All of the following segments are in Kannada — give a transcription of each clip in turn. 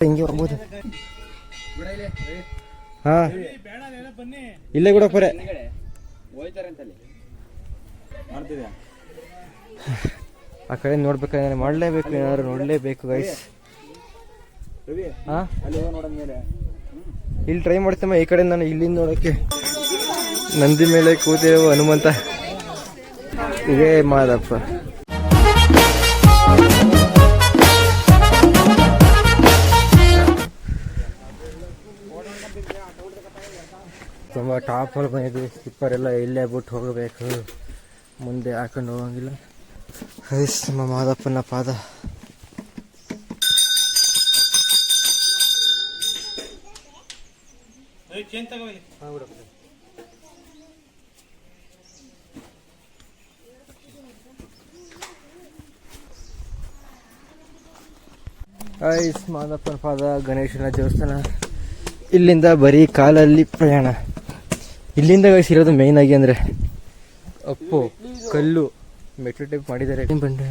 ಹಿಂಗೆ ಹೋಗ್ಬೋದು. ಹಾ ಇಲ್ಲೇ ಕೂಡ ಪರೆ ಆ ಕಡೆ ನೋಡ್ಬೇಕಾದ್ರೆ ಮಾಡಲೇಬೇಕು, ಏನಾದ್ರು ನೋಡಲೇಬೇಕು ಗೈಸ್. ಹಾ ಇಲ್ಲಿ ಟ್ರೈ ಮಾಡ್ತೇಮ್ಮ. ಈ ಕಡೆ ನಾನು ಇಲ್ಲಿಂದ ನೋಡೋಕ್ಕೆ ನಂದಿ ಮೇಲೆ ಕೂತಿರುವ ಹನುಮಂತ ಇದೇ ಮಾದಪ್ಪ. ತುಂಬ ಟಾಪಲ್ಲಿ ಬಂದಿದ್ವಿ. ಸ್ಲಿಪ್ಪರ್ ಎಲ್ಲ ಇಲ್ಲೇ ಬಿಟ್ಟು ಹೋಗಬೇಕು, ಮುಂದೆ ಹಾಕೊಂಡು ಹೋಗಂಗಿಲ್ಲ. ಗೈಸ್ ನಮ್ಮ ಮಾದಪ್ಪನ ಪಾದ. ಗೈಸ್ ಮಾದಪ್ಪನ ಪಾದ, ಗಣೇಶನ ದೇವಸ್ಥಾನ. ಇಲ್ಲಿಂದ ಬರೀ ಕಾಲಲ್ಲಿ ಪ್ರಯಾಣ. ಇಲ್ಲಿಂದ ಗೈಸ್ ಇರೋದು ಮೇಯ್ನ್ ಆಗಿ ಅಂದರೆ ಅಪ್ಪು ಕಲ್ಲು ಮೆಟ್ರೋ ಟೈಪ್ ಮಾಡಿದ್ದಾರೆ. ಬಂಡೆ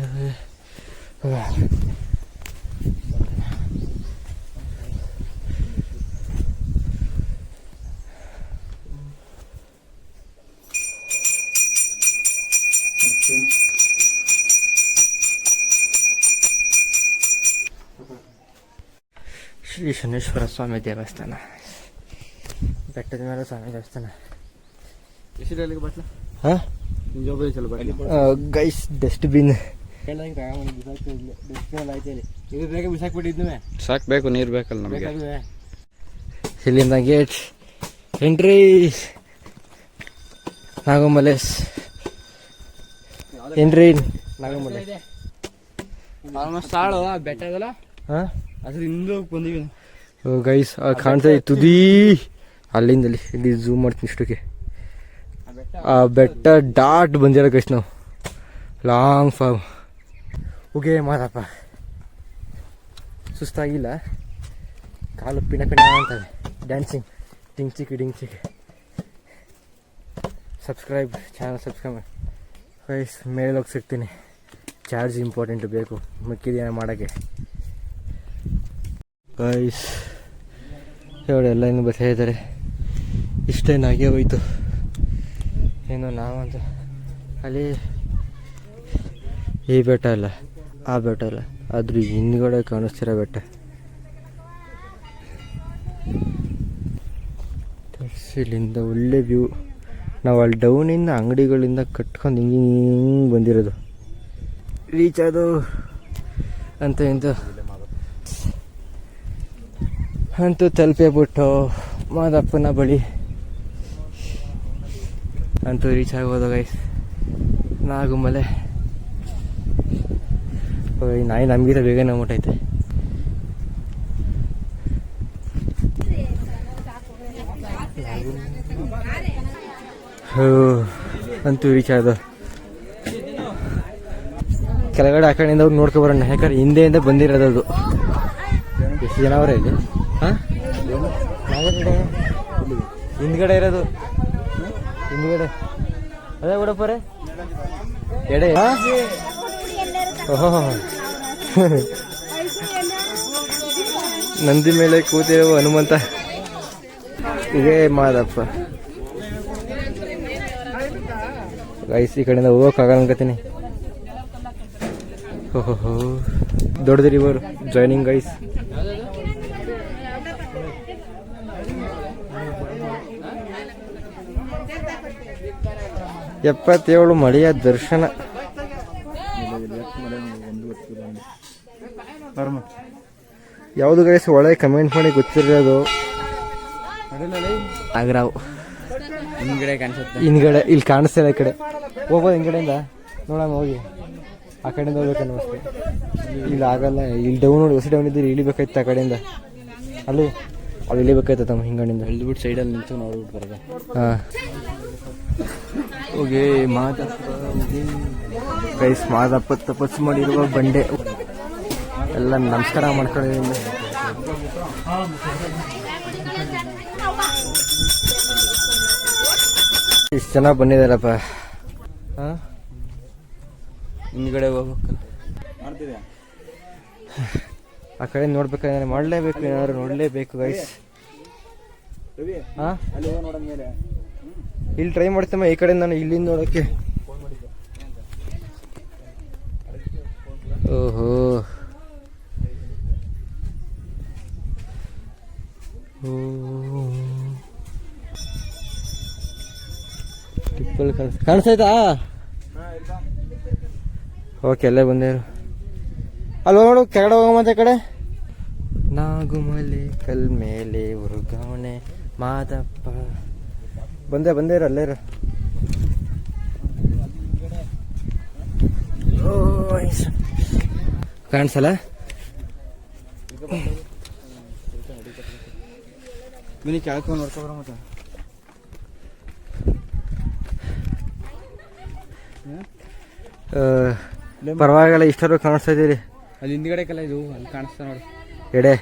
ಶ್ರೀ ಶನೇಶ್ವರ ಸ್ವಾಮಿ ದೇವಸ್ಥಾನ. ಬೆಟ್ಟದ ಮೇಲೆ ಸ್ವಾಮಿ ದೇವಸ್ಥಾನ. ಗೈಸ್ ಡಸ್ಟ್ಬಿನ್ ಸಾಕ್ಬೇಕು, ನೀರು ಬೇಕಲ್ಲ ನಮಗೆ. ಇಲ್ಲಿಂದ ಗೇಟ್ ಎಂಟ್ರಿ ನಾಗಮಲೇಶ್. ಎಂಟ್ರಿ ನಾಗಮಲೇಶ್ ಬೆಟ್ಟ ಅದಲ್ಲ ಅದ್ರ ಹಿಂದೆ ಬಂದಿವಿ ಗೈಸ್. ಕಾಣ್ತಾ ತುದಿ ಅಲ್ಲಿಂದಲ್ಲಿ ಇಲ್ಲಿ ಝೂಮ್ ಮಾಡ್ತೀನಿ ಇಷ್ಟಕ್ಕೆ. ಆ ಬೆಟ್ಟ ಡಾಟ್ ಬಂದಿರೋ ಗೈಸ್ ನಾವು ಲಾಂಗ್ ಫಾರ್ಮ್. ಹೋಗೇ ಮಾದಪ್ಪ ಸುಸ್ತಾಗಿಲ್ಲ, ಕಾಲು ಪಿಣ ಪಿಣ ಅಂತವೆ. ಡ್ಯಾನ್ಸಿಂಗ್ ಟಿಂಗ್ ಚಿಕ್ಕಿ ಡಿಂಗ್ ಚಿಕ್ಕಿ. ಸಬ್ಸ್ಕ್ರೈಬ್ ಚಾನಲ್ ಸಬ್ಸ್ಕ್ರೈಬ್ ಮಾಡಿ ಗೈಸ್. ಮೇಲೆ ಹೋಗಿ ಸಿಗ್ತೀನಿ. ಚಾರ್ಜ್ ಇಂಪಾರ್ಟೆಂಟ್ ಬೇಕು ಮಿಕ್ಕಿದೇನೋ ಮಾಡೋಕ್ಕೆ ಗೈಸ್. ಎಲ್ಲ ಇನ್ನು ಬರ್ತಾ ಇದ್ದಾರೆ. ಇಷ್ಟೇನಾಗೇ ಹೋಯ್ತು ಏನೋ. ನಾವಂತ ಅಲ್ಲಿ ಈ ಬೆಟ್ಟ ಅಲ್ಲ ಆ ಬೆಟ್ಟ ಅಲ್ಲ, ಅದ್ರ ಹಿಂದ್ಗಡೆ ಕಾಣಿಸ್ತಿರೋ ಬೆಟ್ಟ. ಇಲ್ಲಿಂದ ಒಳ್ಳೆ ವ್ಯೂ. ನಾವು ಅಲ್ಲಿ ಡೌನಿಂದ ಅಂಗಡಿಗಳಿಂದ ಕಟ್ಕೊಂಡು ಹಿಂಗೆ ಬಂದಿರೋದು. ರೀಚ್ ಅದು ಅಂತ ಅಂತೂ ತಲುಪೇಬಿಟ್ಟು ಮಾದಪ್ಪನ ಬಳಿ ಅಂತೂ ರೀಚ್ ಆಗೋದು ಗೈಸ್. ನಾಗುಮಲೆ ನಾಯಿ ನಮಗಿಂತ ಬೇಗ ನಮ್ಮಟೈತೆ. ಅಂತೂ ರೀಚ್ ಆಗೋದು. ಕೆಳಗಡೆ ಆ ಕಡೆಯಿಂದ ಹೋಗಿ ನೋಡ್ಕೊಬರೋಣ, ಯಾಕಂದ್ರೆ ಹಿಂದೆಯಿಂದ ಬಂದಿರೋದು. ಎಷ್ಟು ಜನ ಅವರೇ ಇಲ್ಲಿ? ಹಾಂ ಹಿಂದ್ಗಡೆ ಇರೋದು, ಹಿಂದ್ಗಡೆ ಅದೇ ಬಿಡಪ್ಪರೆ ಎಡೆ. ಓಹೋ ನಂದಿ ಮೇಲೆ ಕೂತಿರುವ ಹನುಮಂತ ಇದೇ ಮಾದಪ್ಪ ಗೈಸ್. ಈ ಕಡೆಯಿಂದ ಹೋಗೋಕ್ಕಾಗಲ್ಲ ಅನ್ಕೋತೀನಿ. ಓಹೋ ದೊಡ್ಡದು ರಿವರ್ ಜಾಯ್ನಿಂಗ್ ಗೈಸ್. ಎಪ್ಪತ್ತೇಳು ಮಳೆಯ ದರ್ಶನ. ಯಾವುದು ಗೈಸ್ ಒಳ್ಳೆ ಕಮೆಂಟ್ ಮಾಡಿ ಗೊತ್ತಿರೋದು. ಆಗ್ರಾವ್ ಹಿಂದ್ಗಡೆ ಕಾಣಿಸುತ್ತೆ. ಹಿಂದ್ಗಡೆ ಇಲ್ಲಿ ಕಾಣಿಸ್ತಿಲ್ಲ. ಈ ಕಡೆ ಹೋಗ್ಬೋದು ಹಿಂದ್ಗಡೆಯಿಂದ ನೋಡೋಣ. ಹೋಗಿ ಆ ಕಡೆಯಿಂದ ಹೋಗ್ಬೇಕನ್ನೋ ಅಷ್ಟೇ. ಇಲ್ಲಿ ಆಗಲ್ಲ. ಇಲ್ಲಿ ಡೌನ್ ನೋಡಿ, ಹೊಸ ಡೌನ್ ಇದ್ದೀರಿ ಇಳಿಬೇಕಾಯ್ತು ಆ ಕಡೆಯಿಂದ. ಅಲ್ಲಿ ಇಳಿಬೇಕಾಯ್ತು ತಮ್ಮ ಹಿಂಗಡಿಂದ ಇಳಿದ್ಬಿಟ್ಟು ಸೈಡಲ್ಲಿ ನಿಂತು ನೋಡ್ಬಿಟ್ಟು ಬರೋದು. ಹಾಂ ಹೋಗಿ ಮಾದಪ್ಪ ಗೈಸ್. ಮಾದಪ್ಪ ತಪಸ್ಸು ಮಾಡಿರುವ ಬಂಡೆ ಎಲ್ಲ ನಮಸ್ಕಾರ ಮಾಡ್ಕೊಳ್ಳೋದ್ರಿಂದ ಇಷ್ಟು ಜನ ಬಂದಿದ್ದಾರಪ್ಪ. ಹಾಂ ಹಿಂದ್ಗಡೆ ಹೋಗ್ಬೇಕಲ್ಲ. ಆ ಕಡೆ ನೋಡ್ಬೇಕಾದ್ರೆ ಮಾಡಲೇಬೇಕು, ಏನಾದ್ರು ನೋಡಲೇಬೇಕು ಗೈಸ್. ಹಾಂ, ಇಲ್ಲಿ ಟ್ರೈ ಮಾಡ್ತಮ್ಮ ಈ ಕಡೆ ನಾನು ಇಲ್ಲಿಂದ ನೋಡೋಕ್ಕೆ. ಓಹೋ, ಟಿಪ್ಪಲ್ ಕಾಣಿಸ್ತಾಯ್ತಾ? ಓಕೆ, ಅಲ್ಲೇ ಬಂದೇರು. ಅಲ್ಲಿ ನೋಡು, ಕೆಳಗಡೆ ಹೋಗೋ ಮತ್ತೆ ಕಡೆ. ನಾಗುಮಲೆ ಕಲ್ಮೇಲೆ ವರ್ಗಾವಣೆ ಮಾದಪ್ಪ. ಬಂದೇರು, ಅಲ್ಲೇರು. ಕಾಣಿಸಲ್ಲ? ಬನ್ನಿ ಕೆಳಕೊಂಡು ನೋಡ್ಕೊಬರ ಮತ್ತೆ. ಪರವಾಗಿಲ್ಲ, ಇಷ್ಟರು ಕಾಣಿಸ್ತಾ ಇದ್ದೀರಿ. ಅಲ್ಲಿ ಹಿಂದ್ಗಡೆ ಕಲ್ಲ ಇದು, ಅಲ್ಲಿ ಕಾಣಿಸ್ತಾ ನೋಡು ಎಡೆ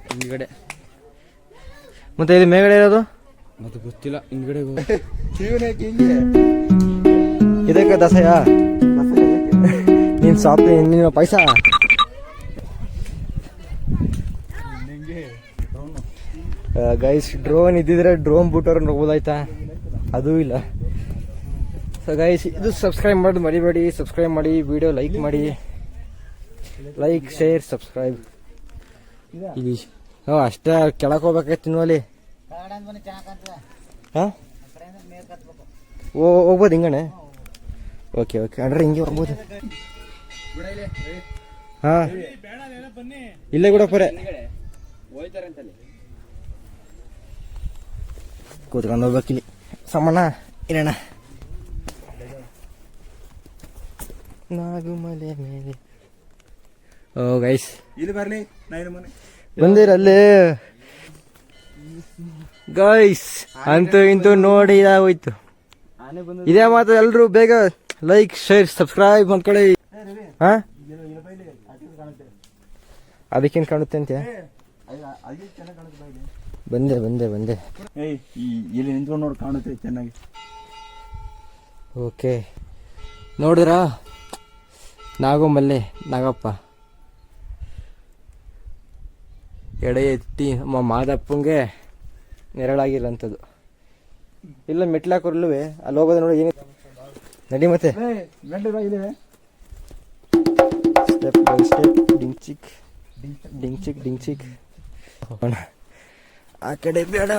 ಹಿಂದ್ಗಡೆ. ಮತ್ತೆ ಇದು ಮೇಲ್ಗಡೆ ಇರೋದು ಮತ್ತೆ ಗೊತ್ತಿಲ್ಲ, ಹಿಂದ್ಗಡೆ ಇದಕ್ಕೆ ದಸಯಾ ನೀನ್ ಸಾಪ್ ನೀನು ಪೈಸಾ. ಗೈಸ್, ಡ್ರೋನ್ ಇದ್ದಿದ್ರೆ ಡ್ರೋನ್ ಬಿಟ್ಟವ್ರು ನೋಡ್ಬೋದಾಯ್ತಾ, ಅದೂ ಇಲ್ಲ. ಸೊ ಗೈಸ್, ಇದು ಸಬ್ಸ್ಕ್ರೈಬ್ ಮಾಡೋದು ಮರಿಬೇಡಿ. ಸಬ್ಸ್ಕ್ರೈಬ್ ಮಾಡಿ, ವಿಡಿಯೋ ಲೈಕ್ ಮಾಡಿ, ಲೈಕ್ ಶೇರ್ ಸಬ್ಸ್ಕ್ರೈಬ್. ಇಲ್ಲಿ ಅಷ್ಟೇ ಕೆಳಕ್ಕೆ ಹೋಗ್ಬೇಕಾಯ್ತು ತಿನ್ನುವಲ್ಲಿ. ಹಾಂ, ಹೋಗ್ಬೋದು ಹಿಂಗಣೆ. ಓಕೆ ಅಂದ್ರೆ ಹಿಂಗೆ ಹೋಗ್ಬೋದು. ಹಾಂ, ಇಲ್ಲೇ ಕೂಡ ಪರೆ ಕೂತ್ಕೊಂಡು ಹೋಗ್ಬೇಕಿಲ್ಲಿ ಸಮ್ಮಣ್ಣ ಇರೋಣ. ನಾಗುಮಲೆ ಮೇಲೆ. ಓ ಗೈಸ್, ಇಲ್ಲಿ ಬರ್ಲಿ ಬಂದಿರಲ್ಲಿ ಗೈಸ್. ಅಂತೂ ಇಂತೂ ನೋಡಿ ಇದಾಗೋಯ್ತು. ಇದೇ ಮಾತು, ಎಲ್ರು ಬೇಗ ಲೈಕ್ ಶೇರ್ ಸಬ್ಸ್ಕ್ರೈಬ್ ಮಾಡ್ಕೊಳ್ಳಿ. ಹಾ, ಅದಕ್ಕೇನು ಕಾಣುತ್ತೆ ಅಂತ. ಬಂದೆ ಇಲ್ಲಿ ನಿಂತ್ಕೊಂಡು ನೋಡಿ ಕಾಣುತ್ತೆ ಚೆನ್ನಾಗಿ. ಓಕೆ, ನೋಡಿದ್ರಾ ನಾಗಮಲ್ಲೆ ನಾಗಪ್ಪ ಎಡೆ ಎತ್ತಿ ಮಾದಪ್ಪಂಗೆ ನೆರಳಾಗಿರೋಂಥದ್ದು. ಇಲ್ಲ ಮೆಟ್ಲಾಕೊರ್ಲುವೆ ಅಲ್ಲಿ ಹೋಗೋದು ನೋಡಿ. ಏನೇ ನಡಿ ಮತ್ತೆ ಸ್ಟೆಪ್ ಬೈ ಸ್ಟೆಪ್, ಡಿಂಗ್ ಚಿಕ್ ಹೋಗೋಣ. ಆ ಕಡೆ ಬೇಡ.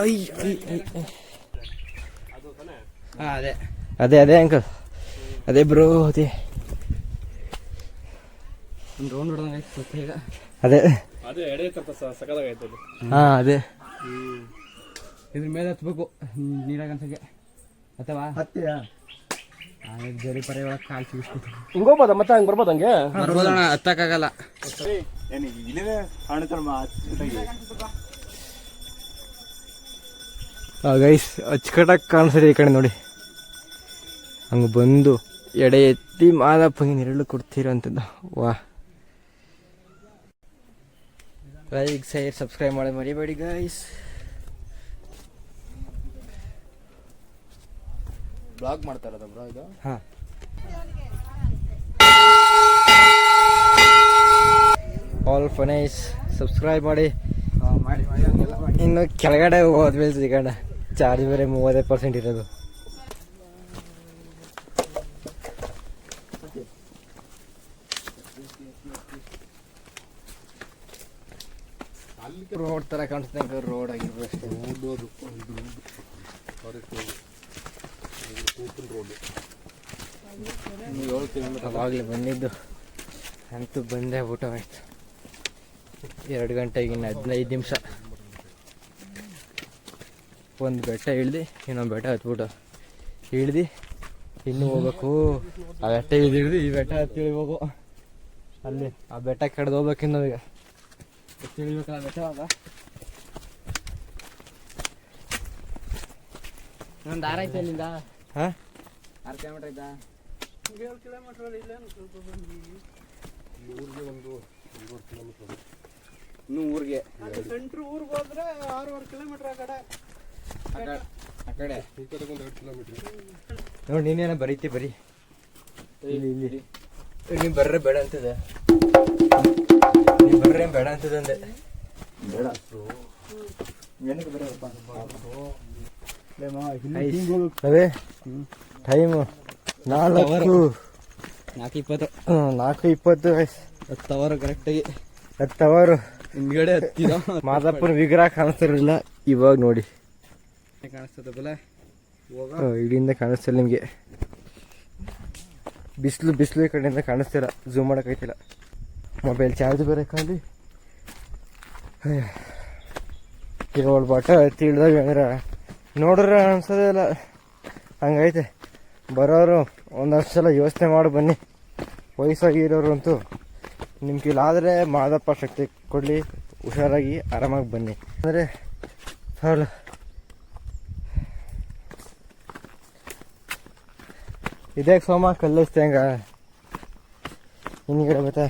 ಅದೇ ಅಂಕಲ್, ಅದೇ ಬ್ರೋ, ಅದೇ ಹಾ, ಅದೇ ಇದ್ರ ಮೇಲೆ ಹತ್ಬೇಕು ನೀರಾಗ ಅನ್ಸಕ್ಕೆ. ಅಥವಾ ಜರಿ ಪರೆ ಒಳಗೆ ಕಾಲು ಸಿಗಿಸ್ಬಿಟ್ಟು ಹಿಂಗೋಗ್ಬೋದ ಮತ್ತೆ ಹಂಗೆ ಬರ್ಬೋದು. ಹಂಗೆ ಬರ್ಬೋದಣ್ಣ, ಹತ್ತಕ್ಕಾಗಲ್ಲ. ಗೈಸ್, ಅಚ್ಚುಕಟ್ಟಾಗಿ ಕಾಣಿಸ್ತದೆ ಈ ಕಡೆ ನೋಡಿ. ಹಂಗೆ ಬಂದು ಎಡೆ ಎತ್ತಿ ಮಾದಪ್ಪಂಗೆ ನೆರಳು ಕೊಡ್ತಿರೋಂಥದ್ದು. ವಾ, ಲೈಕ್ ಶೇರ್ ಸಬ್ಸ್ಕ್ರೈಬ್ ಮಾಡಿ ಮರಿಬೇಡಿ ಗೈಸ್. ಬ್ಲಾಗ್ ಮಾಡ್ತಾ ಇರೋದ ಬ್ರೋ ಇದು? ಹಾಂ, ಆಲ್ ಫನೈಸ್ ಸಬ್ಸ್ಕ್ರೈಬ್ ಮಾಡಿ. ಇನ್ನು ಕೆಳಗಡೆ ಹೋದ್ಮೇಲೆ ಸಿಗೋಣ. ಚಾರ್ಜ್ ಬೇರೆ 30% ಇರೋದು. ರೋಡ್ ತರ ಕಾಣಿಸ್ತಂಗ, ರೋಡ್ ಆಗಿರ್ಬೋದು ಅಷ್ಟೇ. ಅವಾಗಲೇ ಬಂದಿದ್ದು, ಅಂತೂ ಬಂದೇ ಊಟ ಆಯ್ತು. 2 ಗಂಟೆಗೆ ಇನ್ನು 15 ನಿಮಿಷ. ಒಂದು ಬೆಟ್ಟ ಇಳ್ದು ಇನ್ನೊಂದು ಬೆಟ್ಟ ಹತ್ಬಿಟ್ಟು ಇಳ್ದು ಇನ್ನೂ ಹೋಗ್ಬೇಕು. ಆ ಬೆಟ್ಟ ಇಳಿದು ಈ ಬೆಟ್ಟ ಹತ್ತಿ ಇಳಿಬೇಕು. ಅಲ್ಲಿ ಆ ಬೆಟ್ಟ ಕಡ್ದು ಹೋಗ್ಬೇಕು. ಇನ್ನು ಈಗ ಇಳಿಬೇಕಲ್ಲ ಬೆಟ್ಟ. ಒಂದು 6 ಐತೆ ಅಲ್ಲಿಂದ. ಹಾಂ, 6 ಕಿಲೋಮೀಟರ್ ಆಯ್ತಾ? 7 ಕಿಲೋಮೀಟರ್ ಇಲ್ಲ, ಸ್ವಲ್ಪ ಬಂದು ಊರಿಗೆ 1.5 ಕಿಲೋಮೀಟರ್. ಇನ್ನು ಊರಿಗೆ ಸೆಂಟ್ರ್ ಊರಿಗೆ ಹೋದ್ರೆ 6.5 ಕಿಲೋಮೀಟರ್. ಆ ಕಡೆ ಈ ಕಡೆಗೆ 1 ಕಿಲೋಮೀಟರ್. ನೋಡಿ, ನೀನೇನ ಬರೀತಿ ಬರೀ. ಇಲ್ಲಿ ನೀವು ಬರ್ರೆ ಬೇಡ ಅಂತದೆ. ನೀವು ಬರ್ರಿ ಬೇಡ ಅಂತದಂದೆ. ಬೇಡ ಏನಕ್ಕೆ ಬೇಡಪ್ಪ ಅದೇ ಟೈಮು 4:20 10 ಅವರ್ ಕರೆಕ್ಟಾಗಿ 10 ಅವರು ಹಿಂದ್ಗಡೆ ಹತ್ತಿದ ಮಾದಪ್ಪನ ವಿಗ್ರಹ ಕಾಣಿಸ್ತಿರಲಿಲ್ಲ. ಇವಾಗ ನೋಡಿ ಕಾಣಿಸ್ತದೆ ಬಲ ಇಲ್ಲಿಂದ ಕಾಣಿಸ್ತಿಲ್ಲ ನಿಮಗೆ. ಬಿಸಿಲು ಈ ಕಡೆಯಿಂದ ಕಾಣಿಸ್ತಿಲ್ಲ, ಝೂಮ್ ಮಾಡೋಕ್ಕೈತಿಲ್ಲ. ಮೊಬೈಲ್ ಚಾರ್ಜ್ ಬೇರೆ ಖಾಲಿ. ಇರೋಳು ಬಾಟ ತಿಳಿದಾಗ ಅಂದ್ರೆ ನೋಡ್ರೆ ಅನ್ಸೋದೇ ಇಲ್ಲ, ಹಂಗೈತೆ. ಬರೋರು ಒಂದಷ್ಟು ಸಲ ಯೋಚನೆ ಮಾಡಿ ಬನ್ನಿ. ವಯಸ್ಸಾಗಿರೋರು ಅಂತೂ ನಿಮ್ಮ ಕೈಲಾದರೆ ಮಾದಪ್ಪ ಶಕ್ತಿ ಕೊಡಲಿ, ಹುಷಾರಾಗಿ ಆರಾಮಾಗಿ ಬನ್ನಿ. ಅಂದರೆ ಹೌದು, ಇದೇ ಸೋಮ ಕಲ್ಲಿಸ್ತೆ ಹಂಗ ಹಿಂದ್ಗಡೆ ಬತ್ತಾ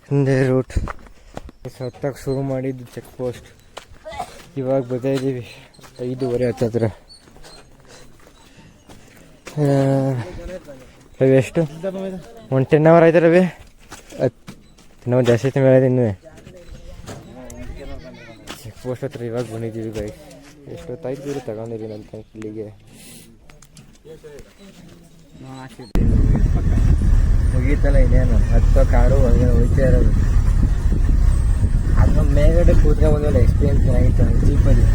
ಹಿಂದೆ ರೂಟ್ ಹತ್ತಕ್ಕೆ ಶುರು ಮಾಡಿದ್ದು ಚೆಕ್ ಪೋಸ್ಟ್. ಇವಾಗ ಬರ್ತಾ ಇದ್ದೀವಿ 5:30 ಹತ್ತಿರ. ರವಿ ಎಷ್ಟು 10 ಅವರ್ ಆಯ್ತು ರವಿ? ಇನ್ನೂ ಜಾಸ್ತಿ ಐತೆ ಮೇಲೆ ಇನ್ನೂ ಚೆಕ್ ಪೋಸ್ಟ್ ಹತ್ರ ಇವಾಗ ಬಂದಿದ್ದೀವಿ ಗೈ. ಎಷ್ಟೊತ್ತಾಯ್ತು ದೂರ ತಗೊಂಡಿದ್ದೀನಿ ಅಂತ ಇಲ್ಲಿಗೆ. ಮುಗೀತಲ್ಲ ಇನ್ನೇನು, 10 ಕಾರು ಒಳಗಡೆ ಹೋಗ್ತಾ ಇರೋದು. ಅದು ಮೇಲ್ಗಡೆ ಕೂತ್ರೆ ಒಂದೊಳ್ಳೆ ಎಕ್ಸ್ಪೀರಿಯನ್ಸ್ ಚೆನ್ನಾಗಿತ್ತು ಜೀಪಲ್ಲಿ.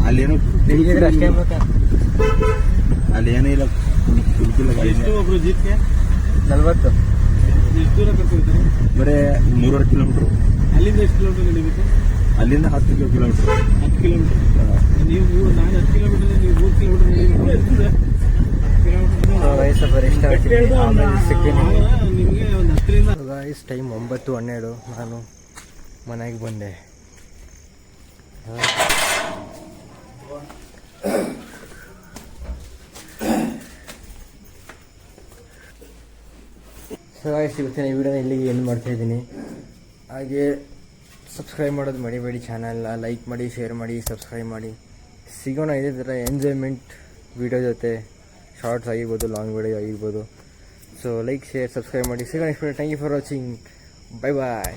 ಅಲ್ಲೇನು ಹಿಡಿದ್ರೆ ಅಷ್ಟೇ ಬೇಕಾ? ಅಲ್ಲೇನೂ ಇಲ್ಲ. ಒಬ್ರು ಜೀಪ್ಗೆ 40 ಎಷ್ಟು ದೂರ ಕರ್ಕೊಳ್ತೀರಿ? ಬರೀ 3.5 ಕಿಲೋಮೀಟ್ರು. ಅಲ್ಲಿಂದ ಎಷ್ಟು ಕಿಲೋಮೀಟರ್ ನಡೀಬೇಕು? ಅಲ್ಲಿಂದ 10 ಕಿಲೋಮೀಟ್ರು. 10 ಕಿಲೋಮೀಟರ್. ನೀವು ನಾನು 10 ಕಿಲೋಮೀಟರ್, ನೀವು 3 ಕಿಲೋಮೀಟರ್ ನಡೀಬೇಕು. ವಯಸ್ಸು ಇಷ್ಟ ಆಗ್ತೀನಿ. ಆಮೇಲೆ ಸಿಗ್ತೀನಿ ನಿಮಗೆ ಒಂದು 10ರಿಂದ ಗೈಸ್. ಟೈಮ್ 9:12. ನಾನು ಮನೆಗೆ ಬಂದೆ. ಸೊ ಗೈಸ್, ಇವತ್ತಿನ ಈ ವಿಡಿಯೋನ ಇಲ್ಲಿಗೆ ಎಂಡ್ ಮಾಡ್ತಾಯಿದ್ದೀನಿ. ಹಾಗೆ ಸಬ್ಸ್ಕ್ರೈಬ್ ಮಾಡೋದು ಮರಿಬೇಡಿ. ಚಾನಲ್ನ ಲೈಕ್ ಮಾಡಿ, ಶೇರ್ ಮಾಡಿ, ಸಬ್ಸ್ಕ್ರೈಬ್ ಮಾಡಿ. ಸಿಗೋಣ ಇದೇ ಥರ ಎಂಜಾಯ್ಮೆಂಟ್ ವಿಡಿಯೋ ಜೊತೆ. ಶಾರ್ಟ್ಸ್ ಆಗಿರ್ಬೋದು, ಲಾಂಗ್ ವಿಡಿಯೋ ಆಗಿರ್ಬೋದು. ಸೊ ಲೈಕ್, ಶೇರ್, ಸಬ್ಸ್ಕ್ರೈಬ್ ಮಾಡಿ. ಸಿಗೋಣ next video. Thank you for watching. Bye bye.